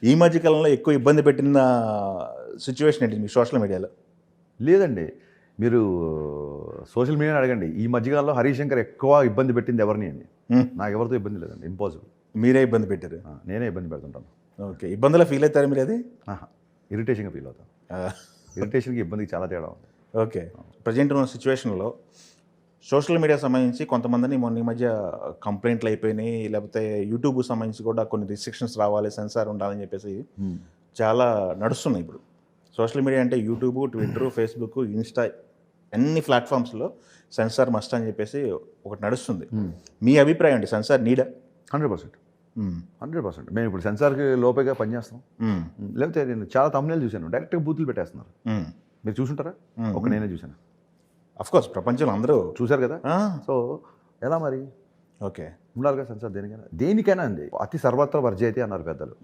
ఈ మధ్య కాలంలో ఎక్కువ ఇబ్బంది పెట్టిన సిచ్యువేషన్ ఏంటి మీ సోషల్ మీడియాలో? లేదండి. మీరు సోషల్ మీడియాని అడగండి. ఈ మధ్యకాలంలో హరీశంకర్ ఎక్కువ ఇబ్బంది పెట్టింది ఎవరిని అని. హ్మ్. నాకెవరితో ఇబ్బంది లేదండి. ఇంపాసిబుల్. మీరే ఇబ్బంది పెట్టారు. నేనే ఇబ్బంది పెడుతుంటాను. ఓకే. ఇబ్బందిలో ఫీల్ అవుతారు మీరు అది? ఇరిటేషన్గా ఫీల్ అవుతాను. ఇరిటేషన్కి ఇబ్బందికి చాలా తేడా ఉంది. ఓకే. ప్రజెంట్ ఉన్న సిచ్యువేషన్లో సోషల్ మీడియా సంబంధించి కొంతమందిని మొన్న ఈ మధ్య కంప్లైంట్లు అయిపోయినాయి, లేకపోతే యూట్యూబ్ సంబంధించి కూడా కొన్ని రిస్ట్రిక్షన్స్ రావాలి, సెన్సార్ ఉండాలని చెప్పేసి చాలా నడుస్తున్నాయి ఇప్పుడు. సోషల్ మీడియా అంటే యూట్యూబ్, ట్విట్టర్, ఫేస్బుక్, ఇన్స్టా అన్ని ప్లాట్ఫామ్స్లో సెన్సార్ మస్ట్ అని చెప్పేసి ఒకటి నడుస్తుంది. మీ అభిప్రాయం అండి, సెన్సార్ నీడా? 100%. 100%. మేము ఇప్పుడు సెన్సార్కి లోపేగా పనిచేస్తాం. లేకపోతే నేను చాలా తమ్ముళ్ళు చూశాను. డైరెక్ట్గా బూతులు పెట్టేస్తున్నారు. మీరు చూసుంటారా? ఒక నేనే చూశాను. అఫ్కోర్స్ ప్రపంచంలో అందరూ చూశారు కదా. సో ఎలా మరి ఓకే ఉండాలిగా సెన్సార్ దేనికైనా అండి. అతి సర్వత్ర వర్జయతే అన్నారు పెద్దలు.